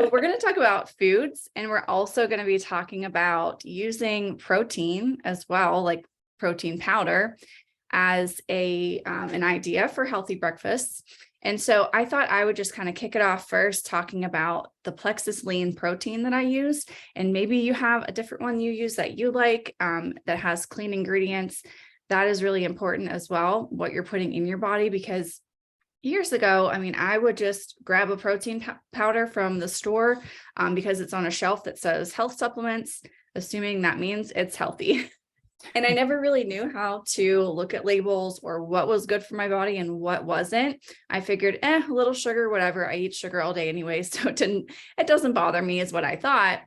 But we're going to talk about foods, and we're also going to be talking about using protein as well, like protein powder, as an idea for healthy breakfasts. And so I thought I would just kind of kick it off first, talking about the Plexus Lean protein that I use. And maybe you have a different one you use that you like, that has clean ingredients. That is really important as well, what you're putting in your body, because years ago, I mean, I would just grab a protein powder from the store because it's on a shelf that says health supplements, assuming that means it's healthy. And I never really knew how to look at labels or what was good for my body and what wasn't. I figured, a little sugar, whatever. I eat sugar all day anyway, so it doesn't bother me, is what I thought.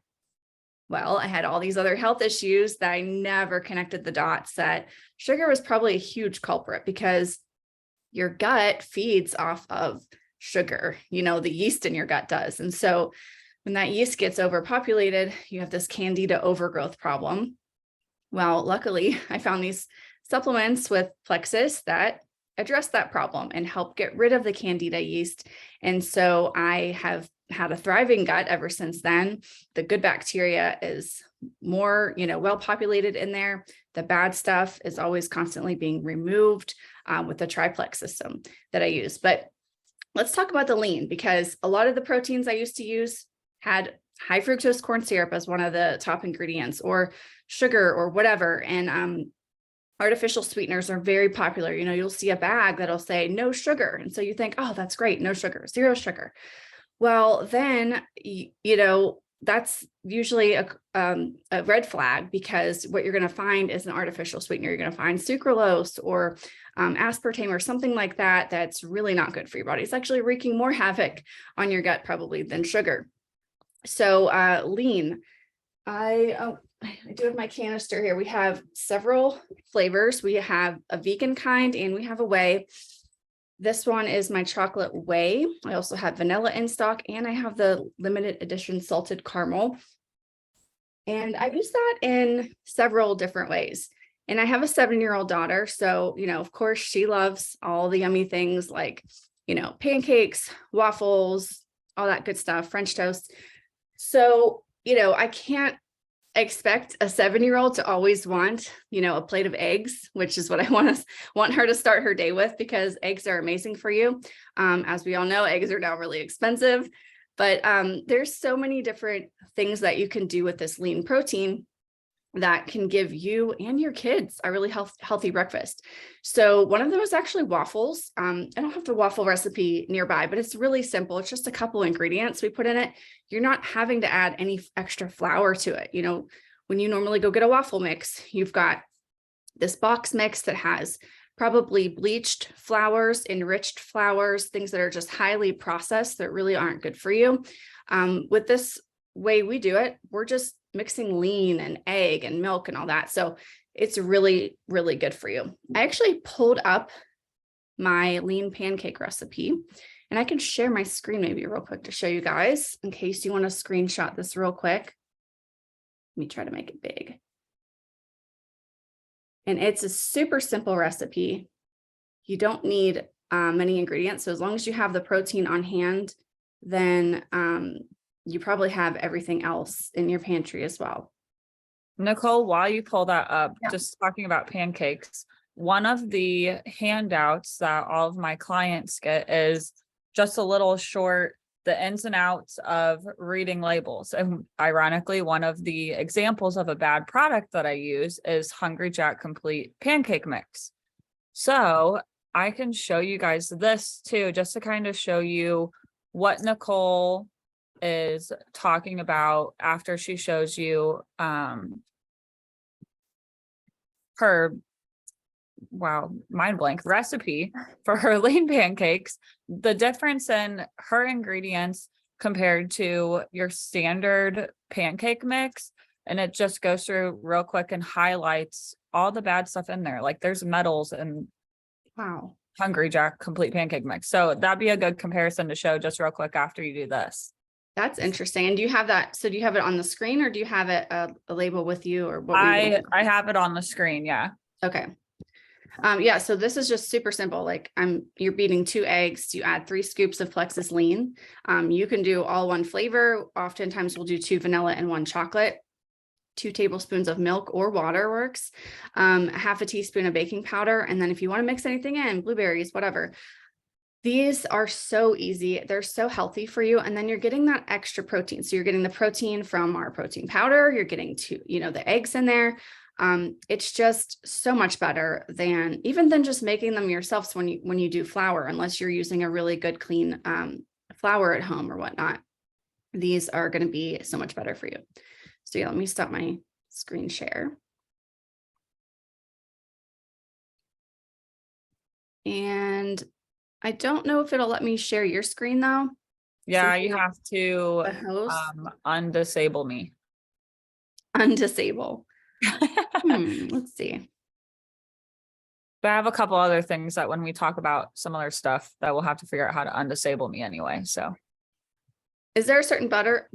Well, I had all these other health issues that I never connected the dots that sugar was probably a huge culprit, because your gut feeds off of sugar, the yeast in your gut does. And so when that yeast gets overpopulated, you have this candida overgrowth problem. Well, luckily, I found these supplements with Plexus that address that problem and help get rid of the candida yeast. And so I have had a thriving gut ever since then. The good bacteria is more, well populated in there. The bad stuff is always constantly being removed with the triplex system that I use. But let's talk about the lean, because a lot of the proteins I used to use had high fructose corn syrup as one of the top ingredients, or sugar or whatever. And artificial sweeteners are very popular. You'll see a bag that'll say no sugar. And so you think, oh, that's great. No sugar, zero sugar. Well, then, that's usually a red flag, because what you're going to find is an artificial sweetener. You're going to find sucralose or aspartame or something like that. That's really not good for your body. It's actually wreaking more havoc on your gut probably than sugar. So lean, I do have my canister here. We have several flavors. We have a vegan kind and we have a whey. This one is my chocolate whey. I also have vanilla in stock, and I have the limited edition salted caramel. And I use that in several different ways. And I have a 7-year-old daughter. So, of course, she loves all the yummy things like, pancakes, waffles, all that good stuff, French toast. So, I can't expect a 7-year-old to always want, a plate of eggs, which is what I want her to start her day with, because eggs are amazing for you. As we all know, eggs are now really expensive, but there's so many different things that you can do with this lean protein that can give you and your kids a really healthy breakfast. So one of them is actually waffles. I don't have the waffle recipe nearby, but it's really simple. It's just a couple ingredients we put in it. You're not having to add any extra flour to it. When you normally go get a waffle mix, you've got this box mix that has probably bleached flours, enriched flours, things that are just highly processed that really aren't good for you. With this way we do it, we're just mixing lean and egg and milk and all that. So it's really, really good for you. I actually pulled up my lean pancake recipe, and I can share my screen maybe real quick to show you guys in case you want to screenshot this real quick. Let me try to make it big. And it's a super simple recipe. You don't need many ingredients. So as long as you have the protein on hand, then you probably have everything else in your pantry as well. Nicole, while you pull that up, just talking about pancakes, one of the handouts that all of my clients get is just a little short, the ins and outs of reading labels. And ironically, one of the examples of a bad product that I use is Hungry Jack Complete Pancake Mix. So I can show you guys this too, just to kind of show you what Nicole is talking about after she shows you her mind blank recipe for her lean pancakes, the difference in her ingredients compared to your standard pancake mix. And it just goes through real quick and highlights all the bad stuff in there. Like there's metals and Hungry Jack Complete Pancake Mix. So that'd be a good comparison to show just real quick after you do this. That's interesting. And do you have that? So do you have it on the screen, or do you have it a label with you, or what? I have it on the screen. Yeah. Okay. Yeah, so this is just super simple. Like you're beating 2 eggs, you add 3 scoops of Plexus Lean. You can do all one flavor. Oftentimes we'll do 2 vanilla and 1 chocolate. 2 tablespoons of milk or water works. Half a teaspoon of baking powder. And then if you want to mix anything in, blueberries, whatever. These are so easy. They're so healthy for you. And then you're getting that extra protein. So you're getting the protein from our protein powder. You're getting the eggs in there. It's just so much better than just making them yourself. So when you do flour, unless you're using a really good, clean, flour at home or whatnot, these are going to be so much better for you. So yeah, let me stop my screen share. And I don't know if it'll let me share your screen though. Yeah, you have to undisable me. Undisable. Let's see. But I have a couple other things that when we talk about some other stuff that we'll have to figure out how to undisable me anyway. So is there a certain button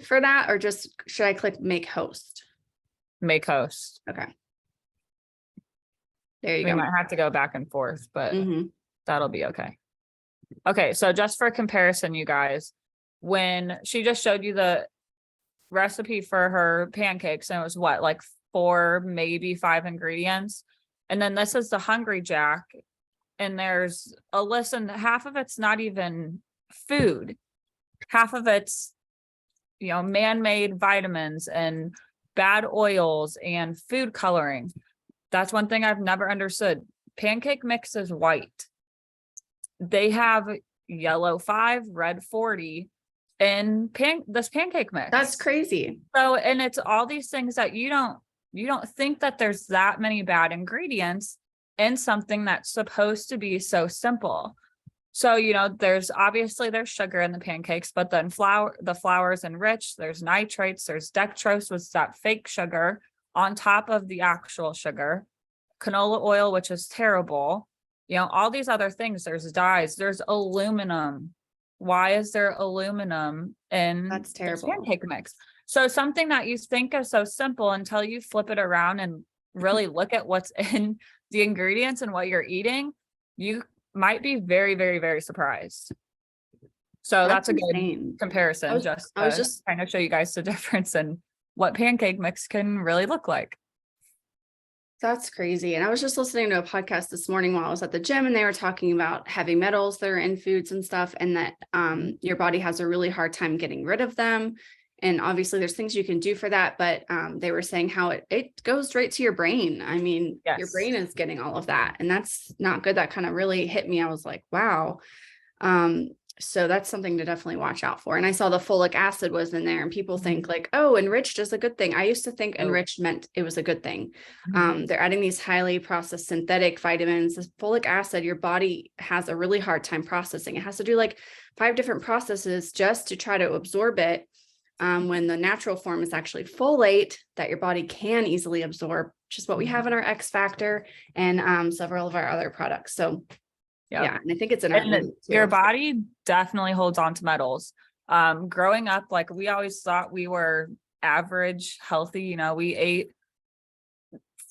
for that, or just should I click make host? Make host. Okay. There you go. We might have to go back and forth, but that'll be okay. Okay, so just for comparison, you guys, when she just showed you the recipe for her pancakes, and it was what, like 4, maybe 5 ingredients. And then this is the Hungry Jack, and there's a list, and half of it's not even food. Half of it's, man-made vitamins and bad oils and food coloring. That's one thing I've never understood. Pancake mix is white. They have yellow 5, red 40 in this pancake mix. That's crazy. So, and it's all these things that you don't think that there's that many bad ingredients in something that's supposed to be so simple. So, there's sugar in the pancakes, but then the flour is enriched. There's nitrates, there's dextrose, which is that fake sugar on top of the actual sugar, canola oil, which is terrible. All these other things, there's dyes, there's aluminum. Why is there aluminum in That's terrible pancake mix? So something that you think is so simple until you flip it around and really look at what's in the ingredients and what you're eating, you might be very, very, very surprised. So that's a good comparison. I was just trying to show you guys the difference in what pancake mix can really look like. That's crazy. And I was just listening to a podcast this morning while I was at the gym, and they were talking about heavy metals that are in foods and stuff, and that your body has a really hard time getting rid of them. And obviously there's things you can do for that, but they were saying how it goes straight to your brain. I mean, yes. Your brain is getting all of that, and that's not good. That kind of really hit me. I was like, wow. So that's something to definitely watch out for. And I saw the folic acid was in there, and people think like, oh, enriched is a good thing. I used to think enriched meant it was a good thing. They're adding these highly processed synthetic vitamins. This folic acid, your body has a really hard time processing. It has to do like 5 different processes just to try to absorb it. When the natural form is actually folate that your body can easily absorb, which is what we have in our X Factor and several of our other products. So yeah, and I think it's your body definitely holds on to metals. Growing up, like we always thought we were average healthy, we ate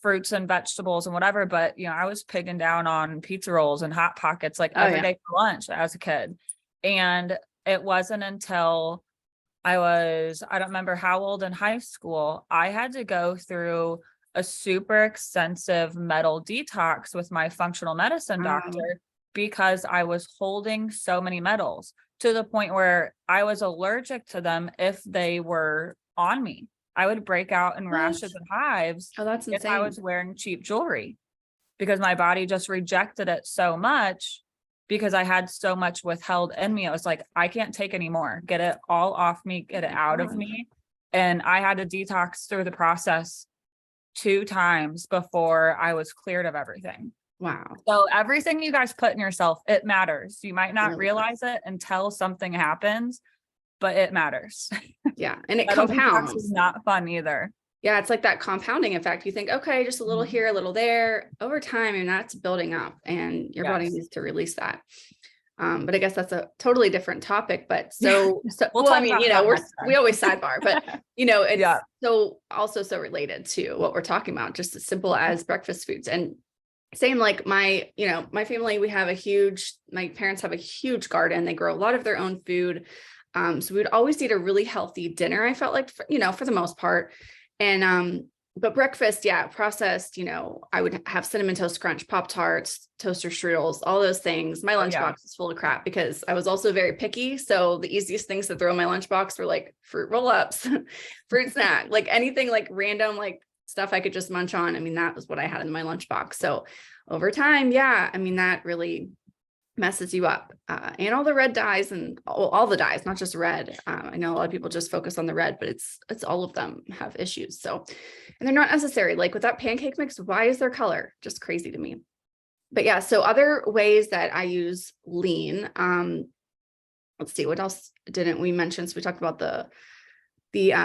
fruits and vegetables and whatever, but I was pigging down on pizza rolls and Hot Pockets like every day for lunch as a kid. And it wasn't until I don't remember how old in high school, I had to go through a super extensive metal detox with my functional medicine doctor because I was holding so many metals to the point where I was allergic to them if they were on me. I would break out in rashes and hives that's insane. If I was wearing cheap jewelry because my body just rejected it so much because I had so much withheld in me. It was like, I can't take anymore. Get it all off me, get it out of me. And I had to detox through the process 2 times before I was cleared of everything. Wow. So everything you guys put in yourself, it matters. You might not realize it until something happens, but it matters. Yeah. And it compounds. It's not fun either. Yeah. It's like that compounding effect. You think, okay, just a little here, a little there over time, and that's building up, and your body needs to release that. But I guess that's a totally different topic, but so, We'll well, I talk mean, about you know, that next time. we always sidebar, but it's Yeah. so also so related to what we're talking about, just as simple as breakfast foods. And same like my family, my parents have a huge garden. They grow a lot of their own food. So we would always eat a really healthy dinner. I felt like, for the most part. And, but breakfast, yeah, processed, I would have Cinnamon Toast Crunch, Pop-Tarts, toaster strudels, all those things. My lunchbox is full of crap because I was also very picky. So the easiest things to throw in my lunchbox were like fruit roll-ups, fruit snack, like anything like random, like stuff I could just munch on. I mean, that was what I had in my lunchbox. So over time, yeah, I mean, that really messes you up, and all the red dyes and all the dyes, not just red. I know a lot of people just focus on the red, but it's all of them have issues. So, and they're not necessary. Like with that pancake mix, why is their color just crazy to me? But yeah, so other ways that I use lean. Let's see, what else didn't we mention? So we talked about the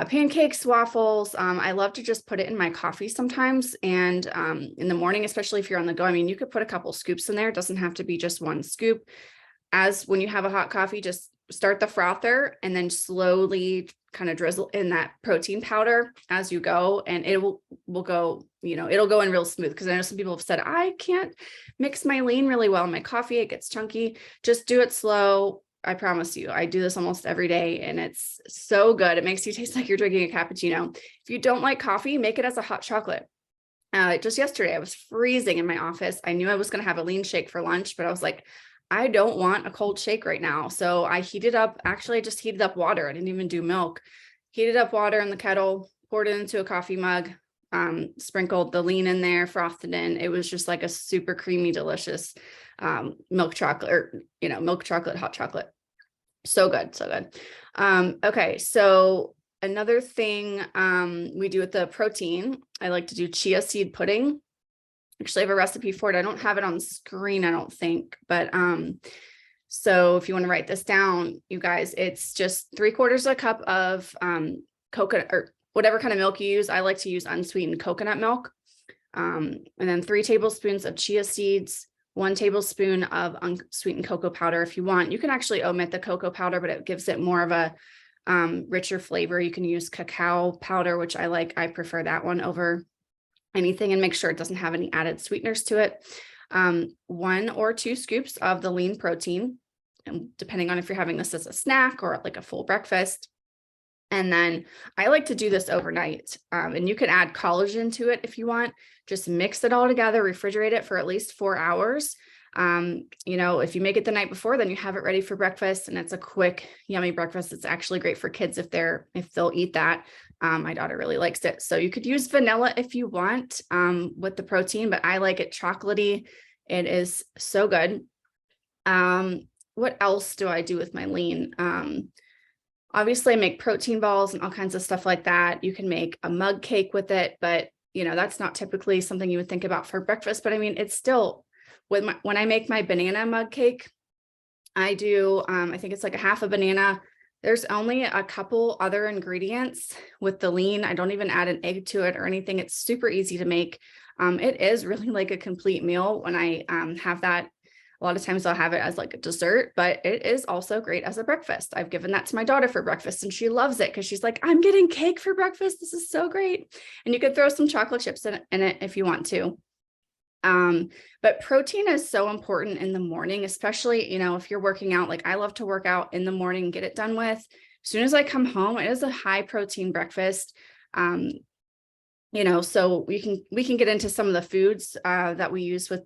pancakes, waffles. I love to just put it in my coffee sometimes. And in the morning, especially if you're on the go, I mean, you could put a couple scoops in there. It doesn't have to be just one scoop. As when you have a hot coffee, just start the frother and then slowly kind of drizzle in that protein powder as you go. And it will go, it'll go in real smooth. Cause I know some people have said, I can't mix my lean really well in my coffee. It gets chunky. Just do it slow. I promise you, I do this almost every day and it's so good. It makes you taste like you're drinking a cappuccino. If you don't like coffee, make it as a hot chocolate. Just yesterday, I was freezing in my office. I knew I was going to have a lean shake for lunch, but I was like, I don't want a cold shake right now. So I heated up, actually I just heated up water. I didn't even do milk. Heated up water in the kettle, poured it into a coffee mug, sprinkled the lean in there, frothed it in. It was just like a super creamy, delicious milk chocolate or, milk chocolate, hot chocolate. So good. So good. Okay. So another thing we do with the protein, I like to do chia seed pudding. Actually, I have a recipe for it. I don't have it on screen, I don't think, but so if you want to write this down, you guys, it's just 3/4 a cup of coconut or whatever kind of milk you use. I like to use unsweetened coconut milk. And then 3 tablespoons of chia seeds, 1 tablespoon of unsweetened cocoa powder. If you want, you can actually omit the cocoa powder, but it gives it more of a richer flavor. You can use cacao powder, which I like. I prefer that one over anything, and make sure it doesn't have any added sweeteners to it. 1 or 2 scoops of the lean protein, and depending on if you're having this as a snack or like a full breakfast. And then I like to do this overnight. And you can add collagen to it if you want. Just mix it all together, refrigerate it for at least 4 hours. If you make it the night before, then you have it ready for breakfast and it's a quick, yummy breakfast. It's actually great for kids if they'll eat that. My daughter really likes it. So you could use vanilla if you want with the protein, but I like it chocolatey. It is so good. What else do I do with my lean? Obviously, I make protein balls and all kinds of stuff like that. You can make a mug cake with it, but that's not typically something you would think about for breakfast. But I mean, it's still when I make my banana mug cake, I do. I think it's like a half a banana. There's only a couple other ingredients with the lean. I don't even add an egg to it or anything. It's super easy to make. It is really like a complete meal when I have that. A lot of times I'll have it as like a dessert, but it is also great as a breakfast. I've given that to my daughter for breakfast and she loves it because she's like, I'm getting cake for breakfast. This is so great. And you could throw some chocolate chips in it if you want to. But protein is so important in the morning, especially, if you're working out. Like I love to work out in the morning and get it done with. As soon as I come home, it is a high protein breakfast. So we can get into some of the foods that we use with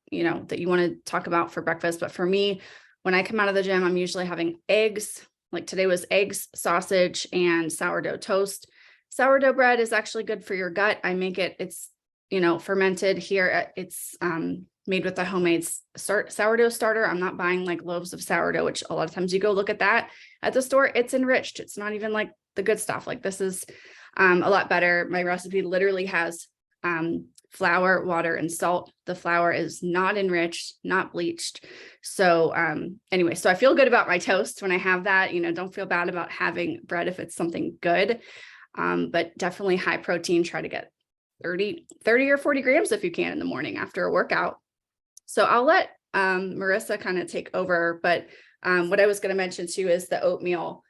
that you want to talk about for breakfast. But for me, when I come out of the gym, I'm usually having eggs. Like today was eggs, sausage, and sourdough toast. Sourdough bread is actually good for your gut. I make it, it's, fermented here. It's made with a homemade sourdough starter. I'm not buying like loaves of sourdough, which a lot of times you go look at that at the store. It's enriched. It's not even like the good stuff. Like this is a lot better. My recipe literally has flour, water, and salt. The flour is not enriched, not bleached. So anyway, so I feel good about my toast when I have that. Don't feel bad about having bread if it's something good, but definitely high protein. Try to get 30 or 40 grams if you can in the morning after a workout. So I'll let Marissa kind of take over, but what I was going to mention too is the oatmeal.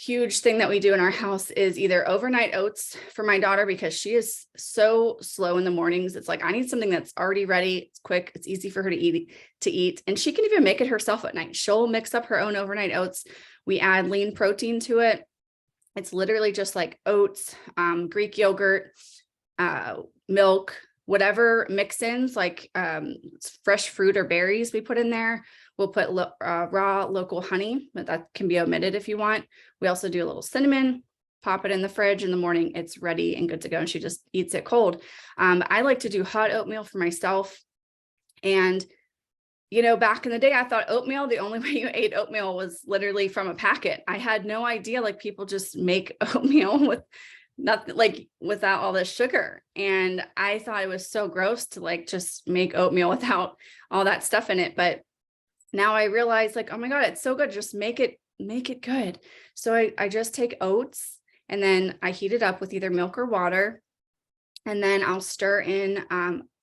Huge thing that we do in our house is either overnight oats for my daughter, because she is so slow in the mornings. It's like, I need something that's already ready. It's quick. It's easy for her to eat. And she can even make it herself at night. She'll mix up her own overnight oats. We add lean protein to it. It's literally just like oats, Greek yogurt, milk, whatever mix-ins, like fresh fruit or berries we put in there. We'll put raw local honey, but that can be omitted if you want. We also do a little cinnamon, pop it in the fridge in the morning. It's ready and good to go. And she just eats it cold. I like to do hot oatmeal for myself. And, you know, back in the day, I thought oatmeal, the only way you ate oatmeal was literally from a packet. I had no idea, like, people just make oatmeal with nothing, like, without all this sugar. And I thought it was so gross to like just make oatmeal without all that stuff in it. But now I realize, like, oh my God, it's so good. Just make it good. So I just take oats and then I heat it up with either milk or water. And then I'll stir in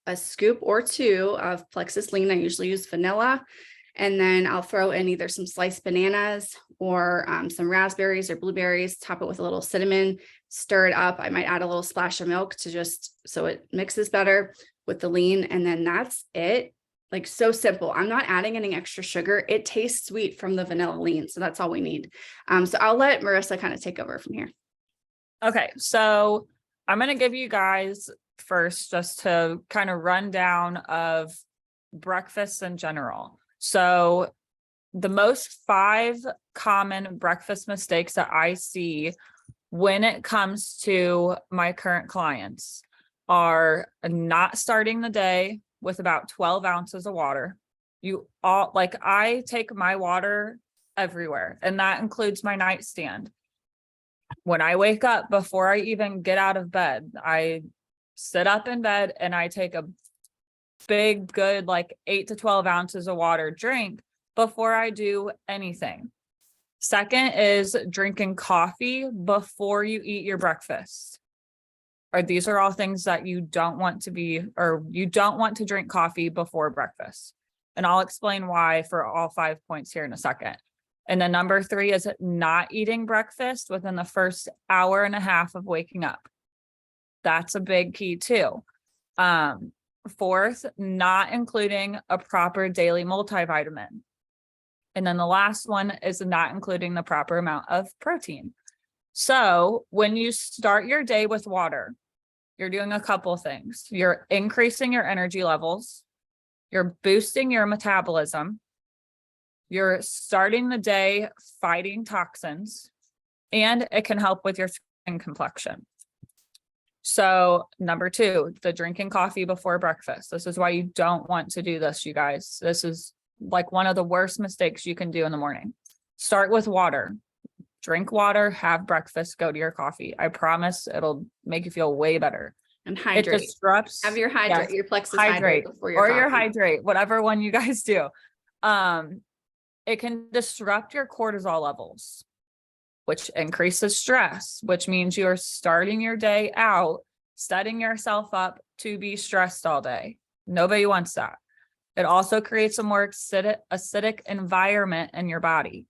a scoop or two of Plexus Lean. I usually use vanilla. And then I'll throw in either some sliced bananas or some raspberries or blueberries, top it with a little cinnamon, stir it up. I might add a little splash of milk to just so it mixes better with the lean. And then that's it. Like, so simple. I'm not adding any extra sugar. It tastes sweet from the vanilla lean. So that's all we need. So I'll let Marissa kind of take over from here. Okay. So I'm going to give you guys first just to kind of run down of breakfasts in general. So the most 5 common breakfast mistakes that I see when it comes to my current clients are not starting the day with about 12 ounces of water. I take my water everywhere, and that includes my nightstand. When I wake up, before I even get out of bed, I sit up in bed and I take a big, good, like 8 to 12 ounces of water drink before I do anything. Second is drinking coffee before you eat your breakfast. These are all things that you don't want to drink coffee before breakfast. And I'll explain why for all 5 points here in a second. And then number 3 is not eating breakfast within the first hour and a half of waking up. That's a big key too. Fourth, not including a proper daily multivitamin. And then the last one is not including the proper amount of protein. So when you start your day with water, you're doing a couple things. You're increasing your energy levels. You're boosting your metabolism. You're starting the day fighting toxins, and it can help with your skin complexion. So number 2, the drinking coffee before breakfast. This is why you don't want to do this, you guys. This is like one of the worst mistakes you can do in the morning. Start with water. Drink water, have breakfast, go to your coffee. I promise it'll make you feel way better. And hydrate. It disrupts. Have your hydrate, your Plexus hydrate before your coffee. Your hydrate, whatever one you guys do. It can disrupt your cortisol levels, which increases stress, which means you're starting your day out, setting yourself up to be stressed all day. Nobody wants that. It also creates a more acidic environment in your body.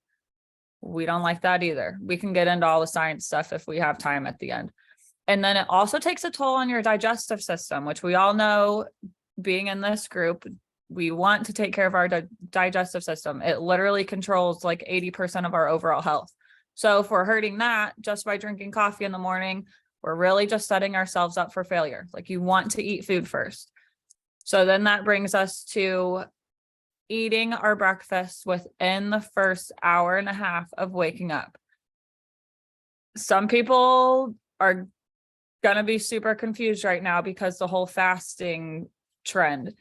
We don't like that either. We can get into all the science stuff if we have time at the end. And then it also takes a toll on your digestive system, which we all know, being in this group, we want to take care of our digestive system. It literally controls like 80% of our overall health. So if we're hurting that just by drinking coffee in the morning, we're really just setting ourselves up for failure. Like, you want to eat food first. So then that brings us to eating our breakfast within the first hour and a half of waking up. Some people are going to be super confused right now because the whole fasting trend.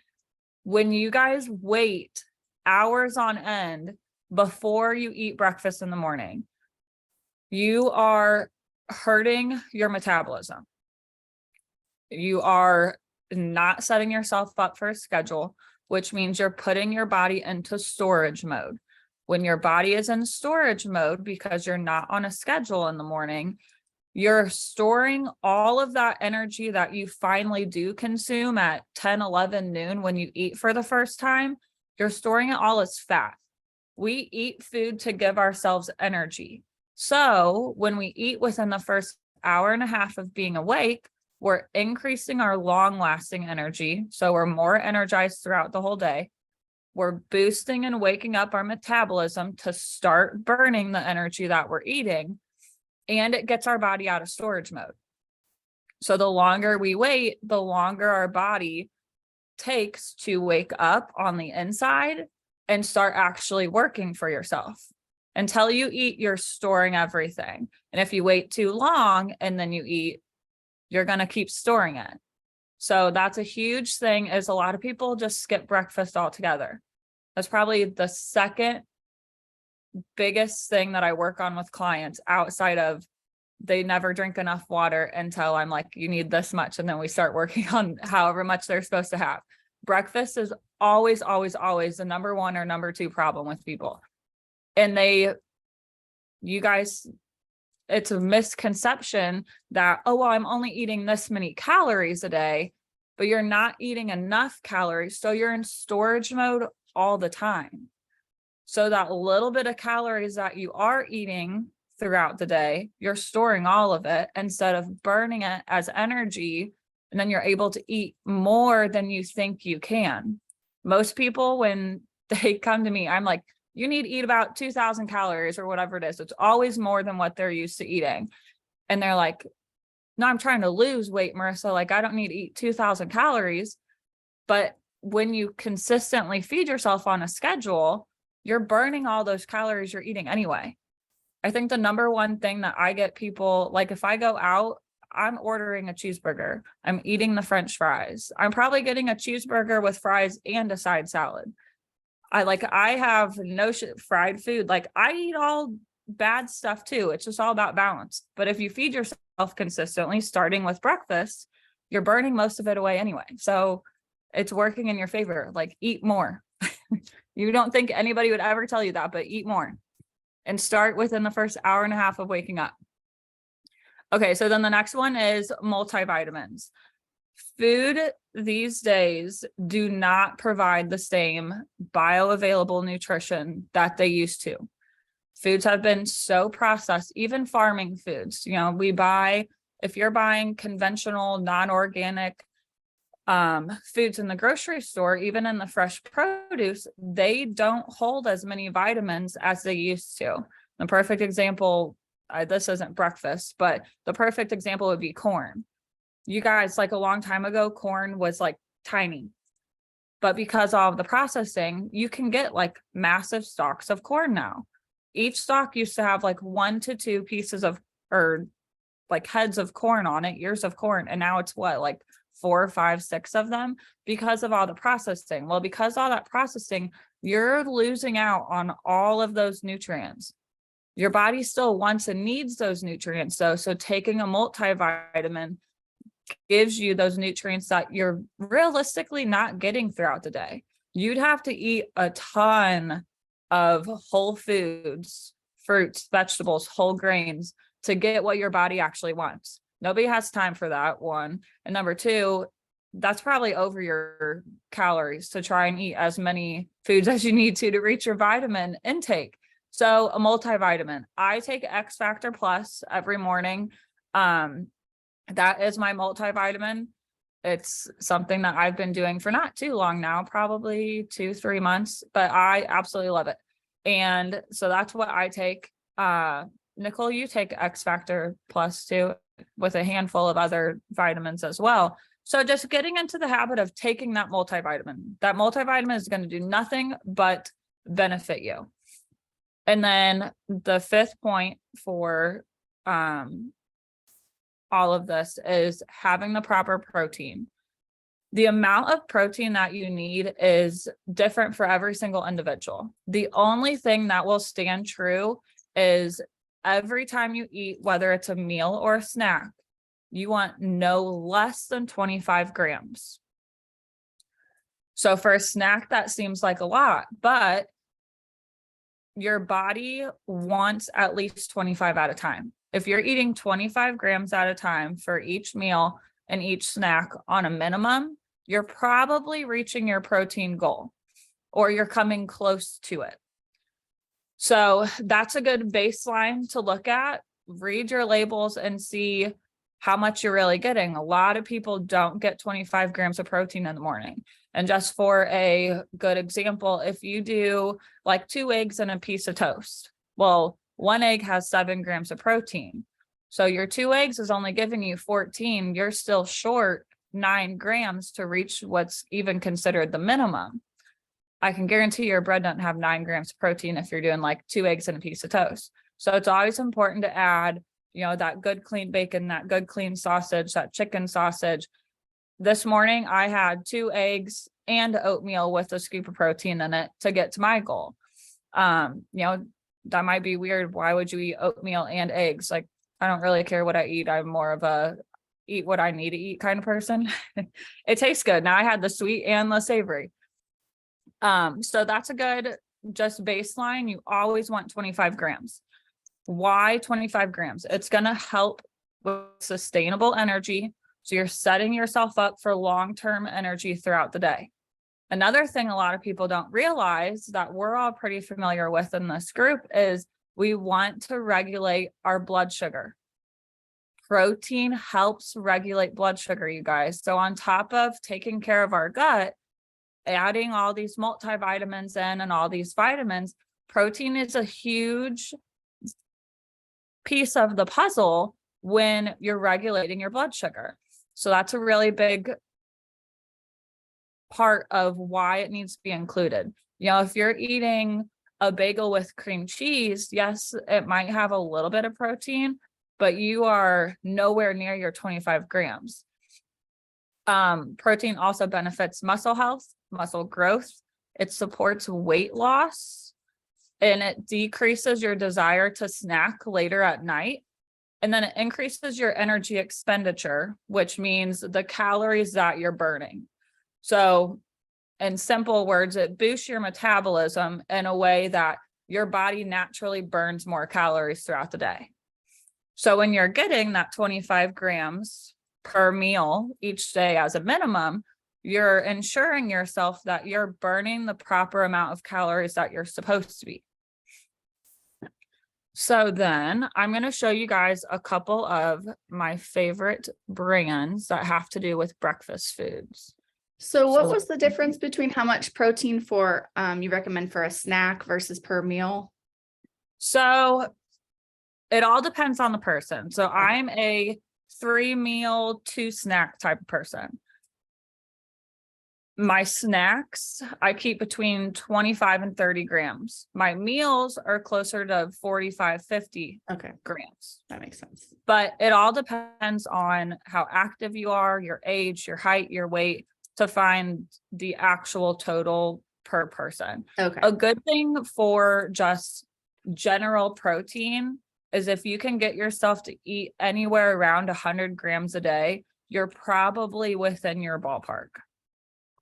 When you guys wait hours on end before you eat breakfast in the morning, you are hurting your metabolism. You are not setting yourself up for a schedule, which means you're putting your body into storage mode. When your body is in storage mode because you're not on a schedule in the morning, you're storing all of that energy that you finally do consume at 10, 11 noon when you eat for the first time. you're storing it all as fat. We eat food to give ourselves energy. So when we eat within the first hour and a half of being awake, we're increasing our long-lasting energy. So we're more energized throughout the whole day. We're boosting and waking up our metabolism to start burning the energy that we're eating. And it gets our body out of storage mode. So the longer we wait, the longer our body takes to wake up on the inside and start actually working for yourself. Until you eat, you're storing everything. And if you wait too long and then you eat, you're going to keep storing it. So that's a huge thing, is a lot of people just skip breakfast altogether. That's probably the second biggest thing that I work on with clients, outside of they never drink enough water, until I'm like, you need this much. And then we start working on however much they're supposed to have. Breakfast is always, always, always the number one or number two problem with people. And you guys, it's a misconception that, oh, well, I'm only eating this many calories a day, but you're not eating enough calories. So you're in storage mode all the time. So that little bit of calories that you are eating throughout the day, you're storing all of it instead of burning it as energy. And then you're able to eat more than you think you can. Most people, when they come to me, I'm like, you need to eat about 2,000 calories or whatever it is. It's always more than what they're used to eating. And they're like, no, I'm trying to lose weight, Marissa. Like, I don't need to eat 2,000 calories. But when you consistently feed yourself on a schedule, you're burning all those calories you're eating anyway. I think the number one thing that I get people, like, if I go out, I'm ordering a cheeseburger. I'm eating the French fries. I'm probably getting a cheeseburger with fries and a side salad. I have no fried food. Like, I eat all bad stuff too. It's just all about balance. But if you feed yourself consistently, starting with breakfast, you're burning most of it away anyway. So it's working in your favor. Like, eat more. You don't think anybody would ever tell you that, but eat more and start within the first hour and a half of waking up. Okay, so then the next one is multivitamins. Food these days do not provide the same bioavailable nutrition that they used to. Foods have been so processed, even farming foods. If you're buying conventional, non-organic foods in the grocery store, even in the fresh produce, they don't hold as many vitamins as they used to. The perfect example, this isn't breakfast, but the perfect example would be corn. You guys, like, a long time ago, corn was like tiny, but because of the processing, you can get like massive stalks of corn now. Each stalk used to have like 1 to 2 pieces of, or like heads of corn on it, ears of corn. And now it's what, like 4, 5, 6 of them, because of all the processing. Well, because all that processing, you're losing out on all of those nutrients. Your body still wants and needs those nutrients though. So taking a multivitamin gives you those nutrients that you're realistically not getting throughout the day. You'd have to eat a ton of whole foods, fruits, vegetables, whole grains to get what your body actually wants. Nobody has time for that, one. And number two, that's probably over your calories to try and eat as many foods as you need to reach your vitamin intake. So a multivitamin, I take X Factor Plus every morning. That is my multivitamin. It's something that I've been doing for not too long now, probably 2-3 months, but I absolutely love it. And so that's what I take. Nicole, you take X Factor Plus too, with a handful of other vitamins as well. So just getting into the habit of taking that multivitamin. That multivitamin is going to do nothing but benefit you. And then the fifth point for all of this is having the proper protein. The amount of protein that you need is different for every single individual. The only thing that will stand true is every time you eat, whether it's a meal or a snack, you want no less than 25 grams. So for a snack, that seems like a lot, but your body wants at least 25 at a time. If you're eating 25 grams at a time for each meal and each snack on a minimum, you're probably reaching your protein goal. or you're coming close to it. So that's a good baseline to look at. Read your labels and see how much you're really getting. A lot of people don't get 25 grams of protein in the morning. And just for a good example, if you do like 2 eggs and a piece of toast, well, 1 egg has 7 grams of protein. So your 2 eggs is only giving you 14. You're still short 9 grams to reach what's even considered the minimum. I can guarantee your bread doesn't have 9 grams of protein if you're doing like 2 eggs and a piece of toast. So it's always important to add, that good clean bacon, that good clean sausage, that chicken sausage. This morning I had 2 eggs and oatmeal with a scoop of protein in it to get to my goal. That might be weird. Why would you eat oatmeal and eggs? Like, I don't really care what I eat. I'm more of a eat what I need to eat kind of person. It tastes good. Now I had the sweet and the savory. So that's a good just baseline. You always want 25 grams. Why 25 grams? It's going to help with sustainable energy. So you're setting yourself up for long-term energy throughout the day. Another thing a lot of people don't realize that we're all pretty familiar with in this group is we want to regulate our blood sugar. Protein helps regulate blood sugar, you guys. So on top of taking care of our gut, adding all these multivitamins in and all these vitamins, protein is a huge piece of the puzzle when you're regulating your blood sugar. So that's a really big part of why it needs to be included. If you're eating a bagel with cream cheese, yes, it might have a little bit of protein, but you are nowhere near your 25 grams. Protein also benefits muscle health, muscle growth. It supports weight loss, and it decreases your desire to snack later at night. And then it increases your energy expenditure, which means the calories that you're burning. So in simple words, it boosts your metabolism in a way that your body naturally burns more calories throughout the day. So when you're getting that 25 grams per meal each day as a minimum, you're ensuring yourself that you're burning the proper amount of calories that you're supposed to be. So then I'm going to show you guys a couple of my favorite brands that have to do with breakfast foods. So what was the difference between how much protein for you recommend for a snack versus per meal? So it all depends on the person. So I'm a 3 meal, 2 snack type of person. My snacks, I keep between 25 and 30 grams. My meals are closer to 45, 50 grams. That makes sense. But it all depends on how active you are, your age, your height, your weight, to find the actual total per person. Okay. A good thing for just general protein is if you can get yourself to eat anywhere around 100 grams a day, you're probably within your ballpark.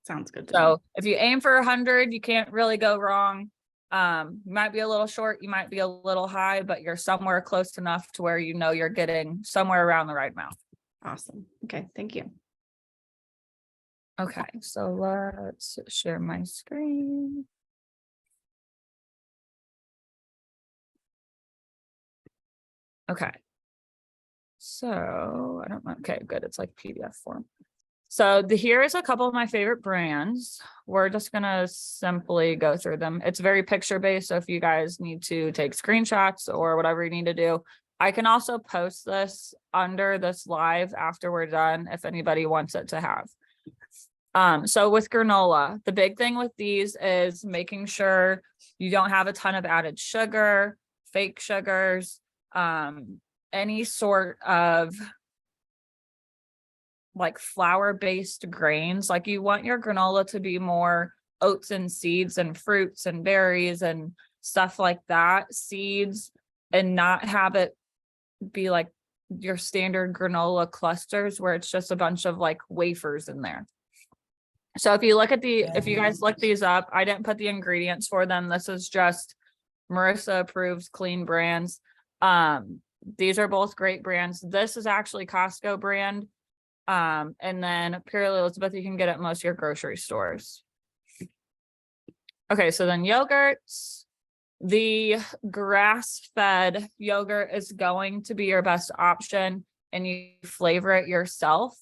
Sounds good. So if you aim for 100, you can't really go wrong. You might be a little short, you might be a little high, but you're somewhere close enough to where you're getting somewhere around the right amount. Awesome. Okay, thank you. Okay, so let's share my screen. Okay. So I don't know. Okay, good. It's like PDF form. So here is a couple of my favorite brands. We're just going to simply go through them. It's very picture based. So if you guys need to take screenshots or whatever you need to do, I can also post this under this live after we're done if anybody wants it to have. So with granola, the big thing with these is making sure you don't have a ton of added sugar, fake sugars, any sort of like flour-based grains. Like you want your granola to be more oats and seeds and fruits and berries and stuff like that, seeds, and not have it be like your standard granola clusters where it's just a bunch of like wafers in there. So if you look at if you guys look these up, I didn't put the ingredients for them. This is just Marissa approved clean brands. These are both great brands. This is actually Costco brand. And then Purely Elizabeth, you can get at most of your grocery stores. Okay, so then yogurts, the grass-fed yogurt is going to be your best option, and you flavor it yourself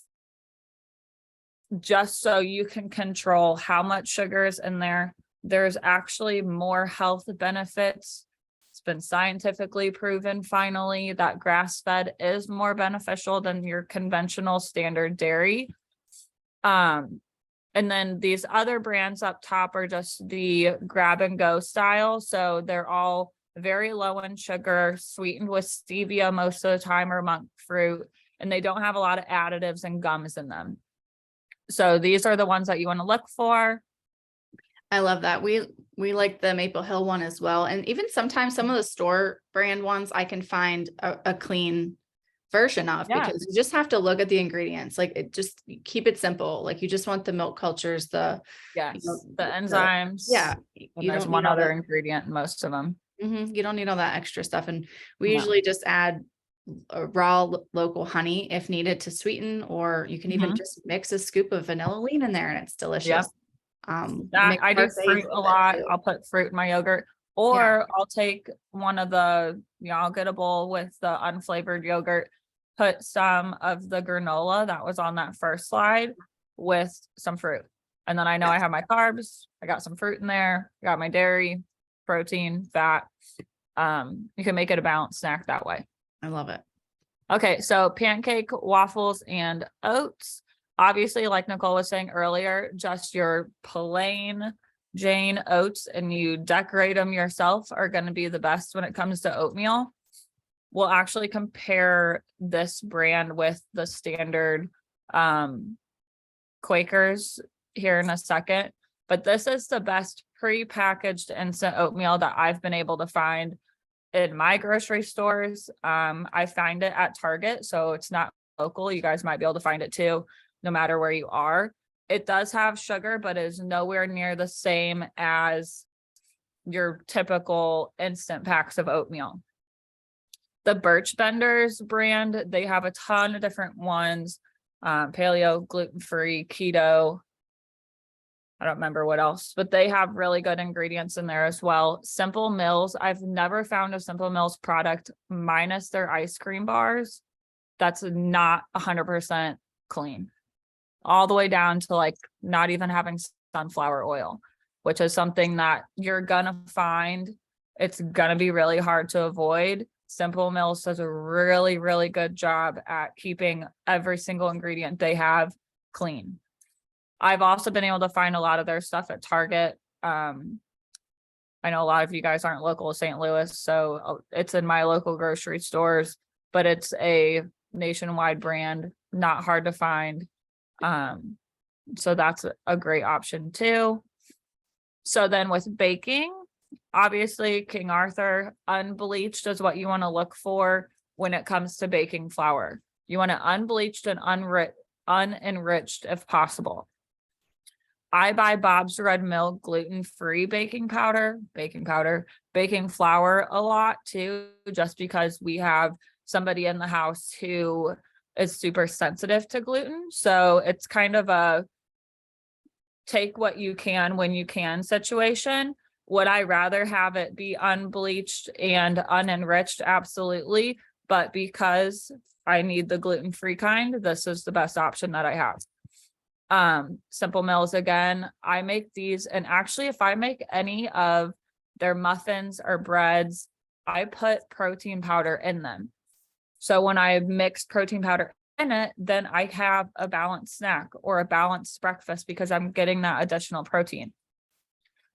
just so you can control how much sugar is in there. There's actually more health benefits. It's been scientifically proven finally that grass-fed is more beneficial than your conventional standard dairy. And then these other brands up top are just the grab and go style. So they're all very low in sugar, sweetened with stevia most of the time, or monk fruit, and they don't have a lot of additives and gums in them. So these are the ones that you want to look for. I love that. We like the Maple Hill one as well. And even sometimes some of the store brand ones I can find a clean version of, because you just have to look at the ingredients. Like, it just keep it simple. Like, you just want the milk cultures, the enzymes. And there's one other ingredient in most of them. You don't need all that extra stuff. And we usually just add a raw local honey if needed to sweeten, or you can even just mix a scoop of vanilla-line in there and it's delicious. I do fruit a lot. I'll put fruit in my yogurt, or I'll take one of the, I'll get a bowl with the unflavored yogurt, put some of the granola that was on that first slide with some fruit. And then I know I have my carbs. I got some fruit in there. I got my dairy, protein, fat. You can make it a balanced snack that way. I love it. Okay, so pancake, waffles, and oats. Obviously, like Nicole was saying earlier, just your plain Jane oats, and you decorate them yourself, are going to be the best when it comes to oatmeal. We'll actually compare this brand with the standard Quakers here in a second, but this is the best pre-packaged instant oatmeal that I've been able to find in my grocery stores. I find it at Target, so it's not local. You guys might be able to find it too, no matter where you are. It does have sugar, but is nowhere near the same as your typical instant packs of oatmeal. The Birch Benders brand, they have a ton of different ones, paleo, gluten-free, keto. I don't remember what else, but they have really good ingredients in there as well. Simple Mills, I've never found a Simple Mills product minus their ice cream bars that's not 100% clean, all the way down to like not even having sunflower oil, which is something that you're gonna find. It's gonna be really hard to avoid. Simple Mills does a really, really good job at keeping every single ingredient they have clean. I've also been able to find a lot of their stuff at Target. I know a lot of you guys aren't local to St. Louis, so it's in my local grocery stores, but it's a nationwide brand, not hard to find. So that's a great option too. So then with baking, obviously King Arthur unbleached is what you want to look for when it comes to baking flour. You want it unbleached and unenriched if possible. I buy Bob's Red Mill gluten-free baking flour a lot too, just because we have somebody in the house who is super sensitive to gluten. So it's kind of a take what you can when you can situation. Would I rather have it be unbleached and unenriched? Absolutely. But because I need the gluten-free kind, this is the best option that I have. Simple Mills, again, I make these, and actually if I make any of their muffins or breads, I put protein powder in them. So when I mix protein powder in it, then I have a balanced snack or a balanced breakfast because I'm getting that additional protein.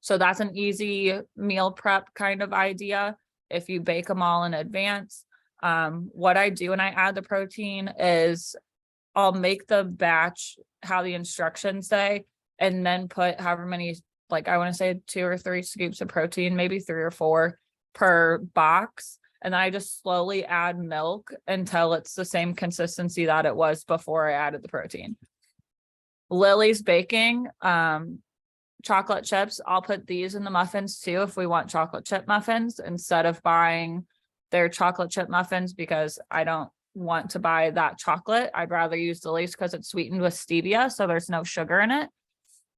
So that's an easy meal prep kind of idea if you bake them all in advance. What I do when I add the protein is I'll make the batch how the instructions say, and then put however many, like I want to say 2 or 3 scoops of protein, maybe 3 or 4 per box. And I just slowly add milk until it's the same consistency that it was before I added the protein. Lily's Baking, chocolate chips. I'll put these in the muffins too if we want chocolate chip muffins instead of buying their chocolate chip muffins, because I don't want to buy that chocolate. I'd rather use Lily's because it's sweetened with stevia, so there's no sugar in it.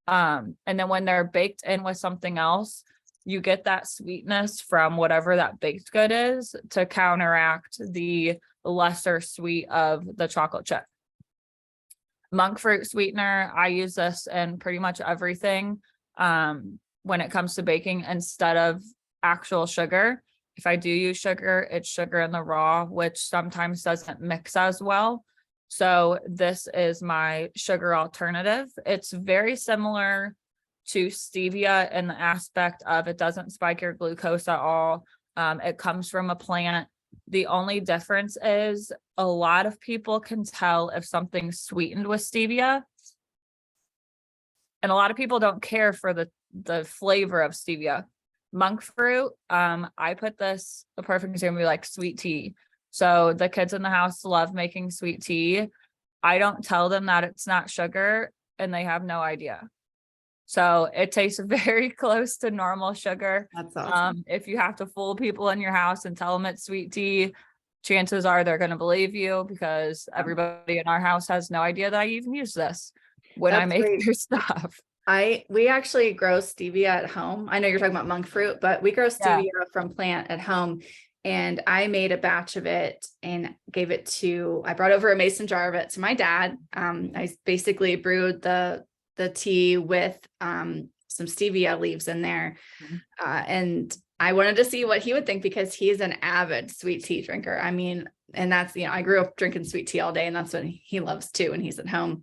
And then when they're baked in with something else, you get that sweetness from whatever that baked good is to counteract the lesser sweet of the chocolate chip. Monk fruit sweetener, I use this in pretty much everything when it comes to baking instead of actual sugar. If I do use sugar, it's sugar in the raw, which sometimes doesn't mix as well. So this is my sugar alternative. It's very similar to stevia in the aspect of it doesn't spike your glucose at all. It comes from a plant. The only difference is a lot of people can tell if something's sweetened with stevia. And a lot of people don't care for the flavor of stevia. Monk fruit, I put this, the perfect example would be like sweet tea. So the kids in the house love making sweet tea. I don't tell them that it's not sugar and they have no idea. So it tastes very close to normal sugar. That's awesome. If you have to fool people in your house and tell them it's sweet tea, chances are they're going to believe you because everybody in our house has no idea that I even use this when I That's make great. their stuff. We actually grow stevia at home. I know you're talking about monk fruit, but we grow Yeah. stevia from plant at home. And I made a batch of it and gave it I brought over a mason jar of it to my dad. I basically brewed the tea with some stevia leaves in there. And I wanted to see what he would think because he's an avid sweet tea drinker. I mean, and that's, I grew up drinking sweet tea all day and that's what he loves too when he's at home.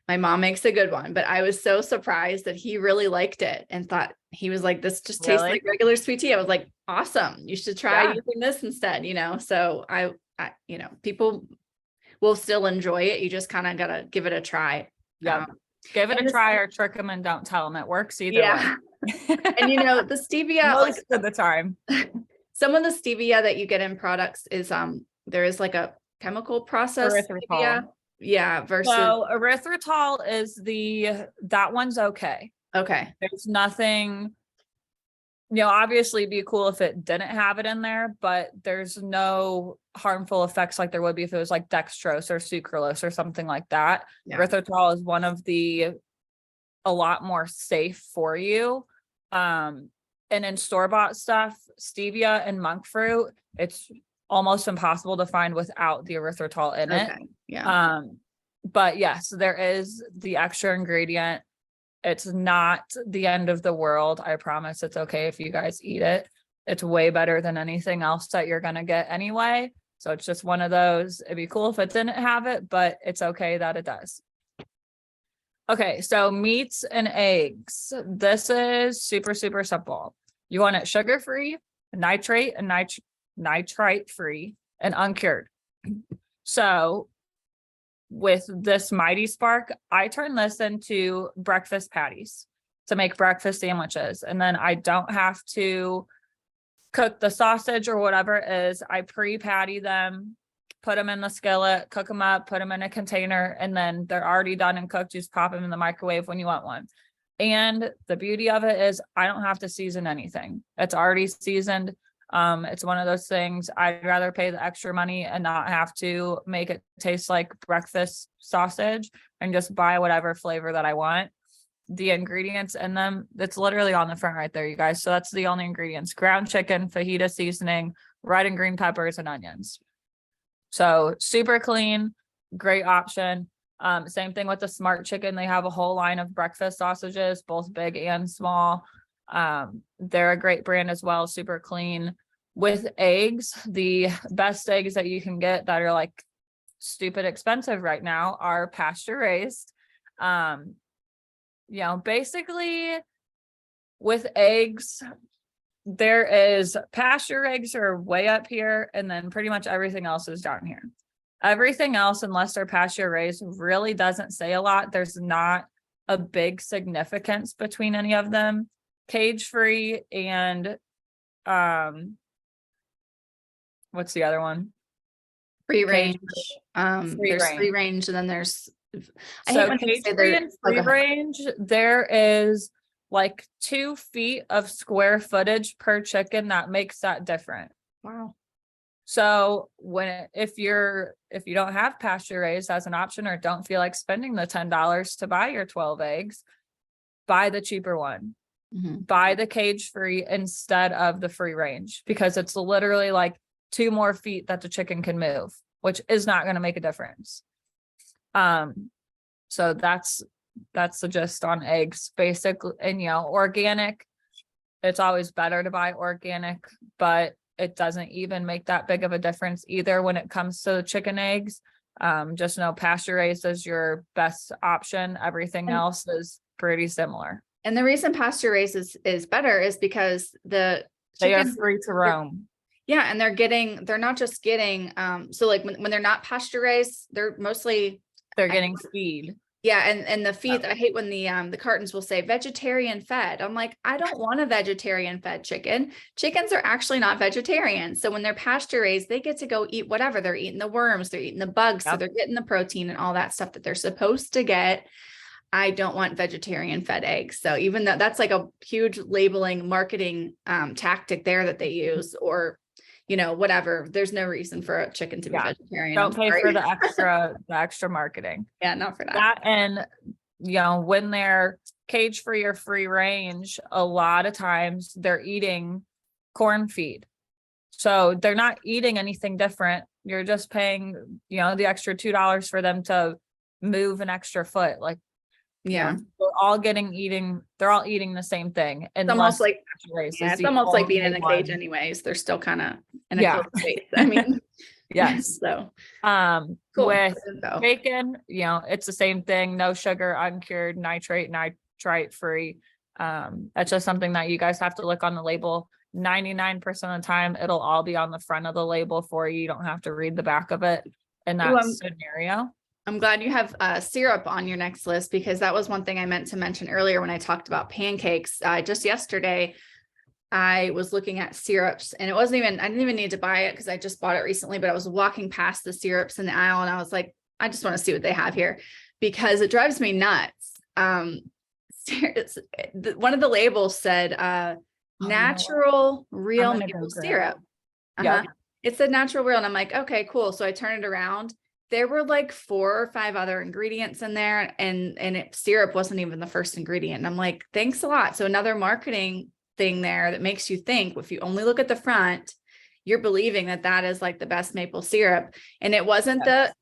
My mom makes a good one, but I was so surprised that he really liked it and thought he was like, this just tastes like regular sweet tea. I was like, awesome. You should try using this instead, so I, people will still enjoy it. You just kind of got to give it a try. Yeah. Give it a try or trick them and don't tell them. It works either way. And the stevia, most of the time, some of the stevia that you get in products is, there is like a chemical process. Stevia. Yeah. Versus. So erythritol is that one's okay. Okay. There's nothing, obviously it'd be cool if it didn't have it in there, but there's no harmful effects like there would be if it was like dextrose or sucralose or something like that. Yeah. Erythritol is one of a lot more safe for you. And in store-bought stuff, stevia and monk fruit, it's almost impossible to find without the erythritol in it. Yeah. But yes, there is the extra ingredient. It's not the end of the world. I promise it's okay if you guys eat it. It's way better than anything else that you're going to get anyway. So it's just one of those. It'd be cool if it didn't have it, but it's okay that it does. Okay, so meats and eggs. This is super, super simple. You want it sugar-free, nitrate and nitrite-free, and uncured. So with this Mighty Spark, I turn this into breakfast patties to make breakfast sandwiches. And then I don't have to cook the sausage or whatever it is. I pre-patty them, put them in the skillet, cook them up, put them in a container, and then they're already done and cooked. Just pop them in the microwave when you want one. And the beauty of it is I don't have to season anything. It's already seasoned. It's one of those things I'd rather pay the extra money and not have to make it taste like breakfast sausage and just buy whatever flavor that I want. The ingredients in them, it's literally on the front right there, you guys. So that's the only ingredients: ground chicken, fajita seasoning, red and green peppers, and onions. So super clean, great option. Same thing with the Smart Chicken. They have a whole line of breakfast sausages, both big and small. They're a great brand as well, super clean. With eggs, the best eggs that you can get that are like stupid expensive right now are pasture raised. Basically with eggs, there is pasture eggs are way up here, and then pretty much everything else is down here. Everything else, unless they're pasture raised, really doesn't say a lot. There's not a big significance between any of them. Cage free and what's the other one? Free range. There's free range, and then there's cage free and free range. There is like 2 feet of square footage per chicken that makes that different. Wow. So if you don't have pasture raised as an option or don't feel like spending the $10 to buy your 12 eggs, buy the cheaper one. Mhm. Buy the cage free instead of the free range, because it's literally like 2 more feet that the chicken can move, which is not going to make a difference. So that's the gist on eggs, basically. And organic, it's always better to buy organic, but it doesn't even make that big of a difference either when it comes to the chicken eggs. Just know pasture raised is your best option. Everything else is pretty similar. And the reason pasture raised is better is because the They are chickens, free to roam. yeah, and they're not just getting, so like when they're not pasture raised, they're mostly, They're getting feed. yeah, and the feed, I hate when the cartons will say vegetarian fed. I'm like, I don't want a vegetarian fed chicken. Chickens are actually not vegetarian. So when they're pasture raised, they get to go eat whatever. They're eating the worms, they're eating the bugs, so Yep. they're getting the protein and all that stuff that they're supposed to get. I don't want vegetarian fed eggs. So even though that's like a huge labeling marketing tactic there that they use, or whatever, there's no reason for a chicken to be vegetarian. Don't pay for the extra marketing. Yeah, not for that. That, and when they're cage free or free range, a lot of times they're eating corn feed. So they're not eating anything different. You're just paying, the extra $2 for them to move an extra foot. Like, yeah, they're all eating the same thing. It's almost like, it's almost like being in a cage one. anyways. They're still kind of in a closed space. I mean, yes. So cool. With bacon, it's the same thing. No sugar, uncured, nitrite free. That's just something that you guys have to look on the label. 99% of the time, it'll all be on the front of the label for you. You don't have to read the back of it in that scenario. I'm glad you have syrup on your next list, because that was one thing I meant to mention earlier when I talked about pancakes. Just yesterday, I was looking at syrups, and I didn't even need to buy it because I just bought it recently, but I was walking past the syrups in the aisle and I was like, I just want to see what they have here, because it drives me nuts. One of the labels said, natural real maple syrup. Yeah. It said natural real. And I'm like, okay, cool. So I turned it around. There were like 4 or 5 other ingredients in there, and syrup wasn't even the first ingredient. And I'm like, thanks a lot. So another marketing thing there that makes you think, if you only look at the front, you're believing that is like the best maple syrup. And it wasn't the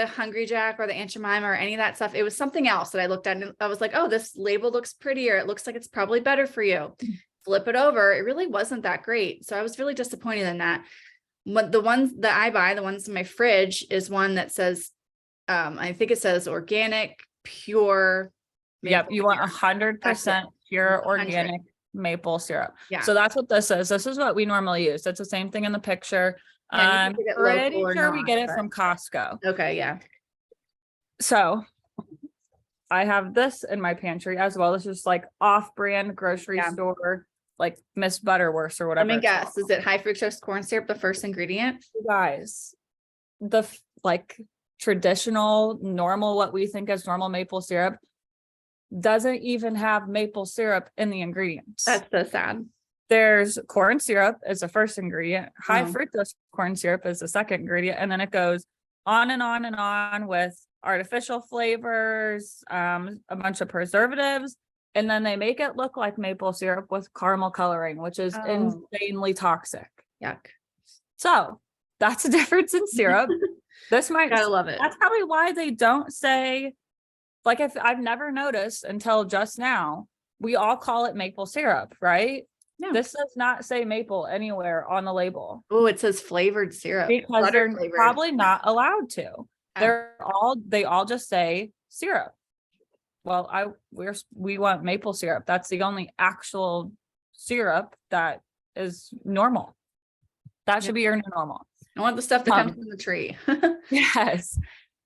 Hungry Jack or the Aunt Jemima or any of that stuff. It was something else that I looked at and I was like, oh, this label looks prettier. It looks like it's probably better for you. Flip it over. It really wasn't that great. So I was really disappointed in that. But the ones that I buy, the ones in my fridge, is one that says, I think it says organic, pure. Yep. You want 100% pure organic maple syrup. Yeah. So that's what this is. This is what we normally use. It's the same thing in the picture. I'm pretty sure we get it from Costco. Okay. Yeah. So I have this in my pantry as well. This is like off-brand grocery store, like Miss Butterworth or whatever. Let me guess. Is it high fructose corn syrup, the first ingredient? You guys, the traditional, normal, what we think as normal maple syrup doesn't even have maple syrup in the ingredients. That's so sad. There's corn syrup as the first ingredient. High fructose corn syrup is the second ingredient. And then it goes on and on and on with artificial flavors, a bunch of preservatives. And then they make it look like maple syrup with caramel coloring, which is insanely toxic. Yuck. So that's a difference in syrup. Gotta love it. That's probably why they don't say, like, if I've never noticed until just now, we all call it maple syrup, right? Yeah. This does not say maple anywhere on the label. Oh, it says flavored syrup. Because they're probably not allowed to. They all just say syrup. Well, we want maple syrup. That's the only actual syrup that is normal. That should be your new normal. I want the stuff that comes from the tree. Yes.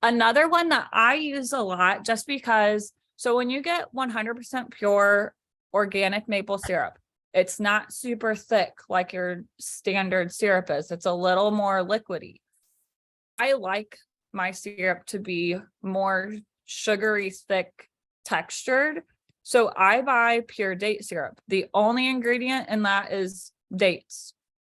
Another one that I use a lot, just because, so when you get 100% pure organic maple syrup, it's not super thick like your standard syrup is. It's a little more liquidy. I like my syrup to be more sugary, thick textured. So I buy pure date syrup. The only ingredient in that is dates.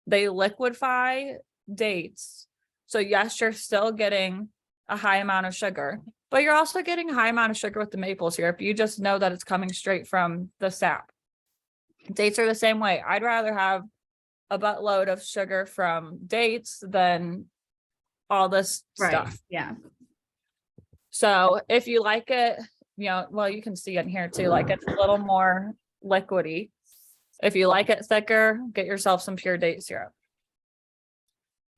They liquefy dates. So yes, you're still getting a high amount of sugar, but you're also getting a high amount of sugar with the maple syrup. You just know that it's coming straight from the sap. Dates are the same way. I'd rather have a buttload of sugar from dates than all this stuff. Yeah. So if you like it, well, you can see it here too, like it's a little more liquidy. If you like it thicker, get yourself some pure date syrup.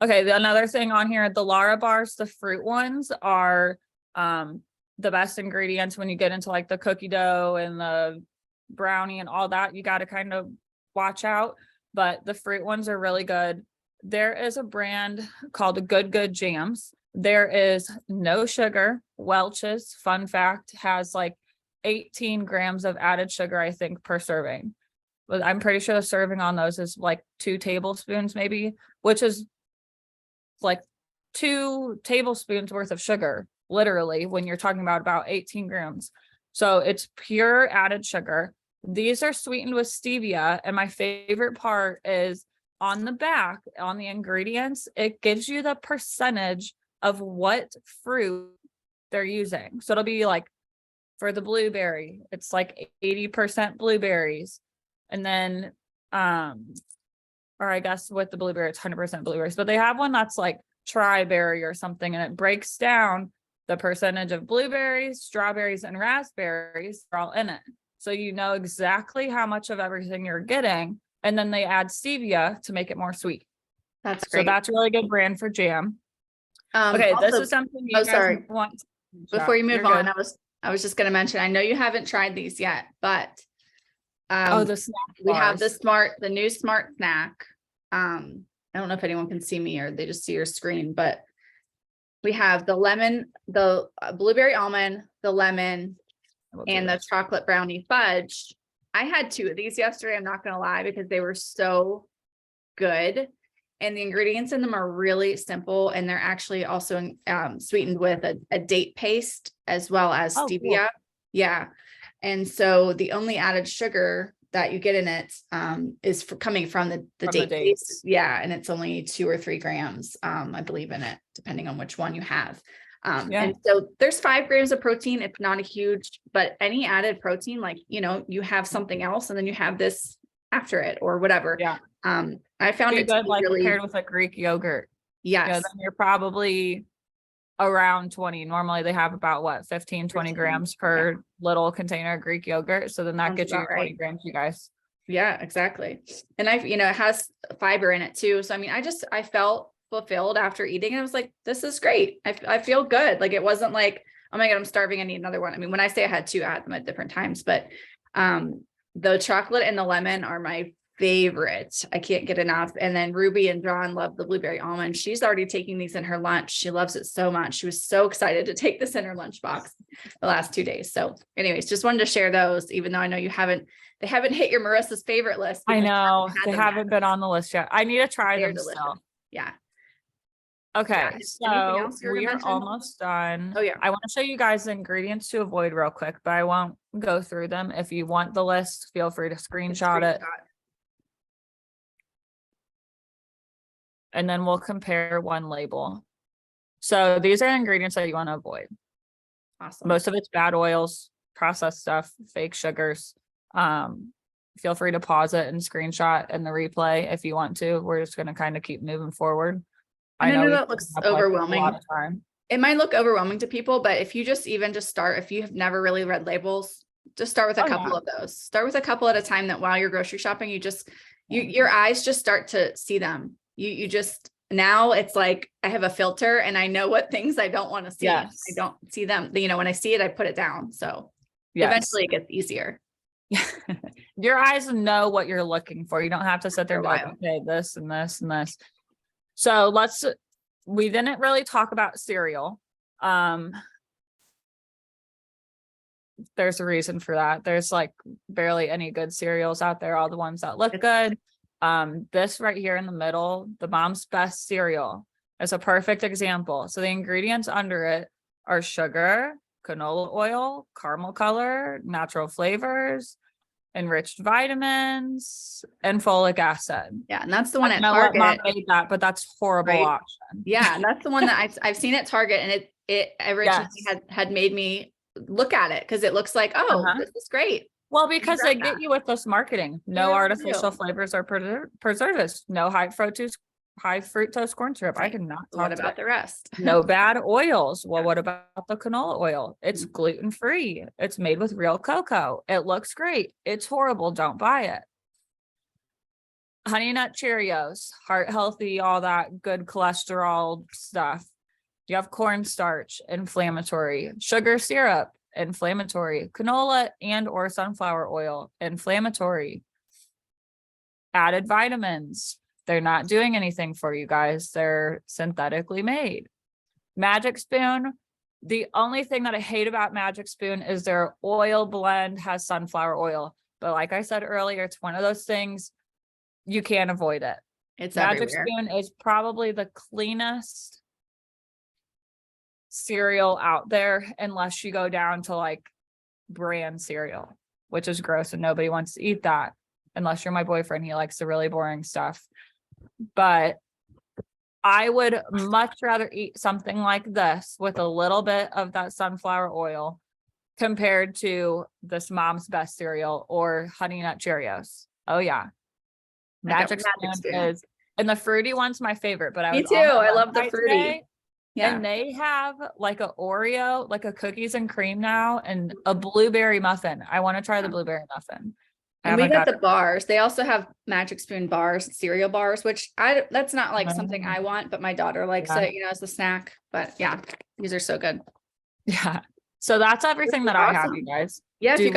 Okay, another thing on here, the Lara bars, the fruit ones are the best ingredients when you get into like the cookie dough and the brownie and all that. You got to kind of watch out, but the fruit ones are really good. There is a brand called Good Jams. There is no sugar. Welch's, fun fact, has like 18 grams of added sugar, I think, per serving. But I'm pretty sure the serving on those is like 2 tablespoons maybe, which is like 2 tablespoons worth of sugar, literally, when you're talking about 18 grams. So it's pure added sugar. These are sweetened with stevia. And my favorite part is on the back, on the ingredients, it gives you the percentage of what fruit they're using. So it'll be like for the blueberry, it's like 80% blueberries. And then, or I guess with the blueberry, it's 100% blueberries, but they have one that's like tri-berry or something, and it breaks down the percentage of blueberries, strawberries, and raspberries are all in it. So you know exactly how much of everything you're getting. And then they add stevia to make it more sweet. That's great. So that's a really good brand for jam. Okay, Also, this is something you guys want. Before you move on, I was just going to mention, I know you haven't tried these yet, but the snack we have bars. the new smart snack. I don't know if anyone can see me or they just see your screen, but we have the lemon, the blueberry almond, the lemon, and the chocolate brownie fudge. I had 2 of these yesterday. I'm not going to lie, because they were so good. And the ingredients in them are really simple. And they're actually also sweetened with a date paste as well as stevia. Cool. Yeah. And so the only added sugar that you get in it is coming from the date paste. Yeah. And it's only 2 or 3 grams, I believe, in it, depending on which one you have. And so there's 5 grams of protein. It's not a huge, but any added protein, like, you have something else and then you have this after it or whatever. Yeah. I found it good, like really paired with a Greek yogurt. Yes. Then you're probably around 20. Normally they have about 15, 20 grams per little container of Greek yogurt. So then that gets you 20 grams, you guys. Yeah, exactly. And it has fiber in it too. So, I mean, I felt fulfilled after eating. And I was like, this is great. I feel good. Like, it wasn't like, oh my God, I'm starving, I need another one. I mean, when I say I had 2, I had them at different times, but the chocolate and the lemon are my favorite. I can't get enough. And then Ruby and John love the blueberry almond. She's already taking these in her lunch. She loves it so much. She was so excited to take this in her lunchbox the last 2 days. So anyways, just wanted to share those, even though I know they haven't hit your Marissa's favorite list. I know they haven't been on the list yet. I need to try them still. Yeah. Okay, so we are almost done. Oh yeah. I want to show you guys the ingredients to avoid real quick, but I won't go through them. If you want the list, feel free to screenshot it. And then we'll compare one label. So these are ingredients that you want to avoid. Awesome. Most of it's bad oils, processed stuff, fake sugars. Feel free to pause it and screenshot in the replay if you want to. We're just going to kind of keep moving forward. I know that looks overwhelming. A lot of time. It might look overwhelming to people, but if you just start, if you have never really read labels, just start with a couple of those. Start with a couple at a time, that while you're grocery shopping, your eyes just start to see them. You just, now it's like, I have a filter and I know what things I don't want to see. Yes. I don't see them. When I see it, I put it down. So eventually it gets easier. Your eyes know what you're looking for. You don't have to sit there and be like, okay, this and this and this. So we didn't really talk about cereal. There's a reason for that. There's like barely any good cereals out there. All the ones that look good. This right here in the middle, the Mom's Best cereal, is a perfect example. So the ingredients under it are sugar, canola oil, caramel color, natural flavors, enriched vitamins, and folic acid. Yeah, and that's the one at Target. Mom made that, but that's horrible option. Yeah, and that's the one that I've seen at Target, and it originally Yes. had made me look at it because it looks like, oh, Uh-huh. this is great. Well, I can because grab they get that. you with this marketing, They no really artificial do. flavors or preservatives, no high fructose corn syrup. I Right. cannot What talk today. about the rest? No bad oils. Well, what about the canola oil? It's Mhm. gluten-free. It's made with real cocoa. It looks great. It's horrible. Don't buy it. Honey Nut Cheerios, heart healthy, all that good cholesterol stuff. You have cornstarch, inflammatory. Sugar syrup, inflammatory. Canola and or sunflower oil, inflammatory. Added vitamins. They're not doing anything for you guys. They're synthetically made. Magic Spoon. The only thing that I hate about Magic Spoon is their oil blend has sunflower oil. But like I said earlier, it's one of those things you can't avoid it. It's Magic everywhere. Spoon is probably the cleanest cereal out there, unless you go down to like brand cereal, which is gross and nobody wants to eat that unless you're my boyfriend. He likes the really boring stuff. But I would much rather eat something like this with a little bit of that sunflower oil compared to this Mom's Best cereal or Honey Nut Cheerios. Oh yeah. Magic Spoon is, and the fruity one's my favorite, but I Me was too. on I their love the website fruity. today, Yeah. and they have like a Oreo, like a cookies and cream now, and a blueberry muffin. I want to try the blueberry muffin. I And we haven't got got the bars. They also have Magic Spoon bars, cereal bars, which that's not like something I want, but my daughter likes Yeah. it, as a snack. But yeah, these are so good. Yeah. So that's everything that I have, Awesome. you guys. Yeah, if Do you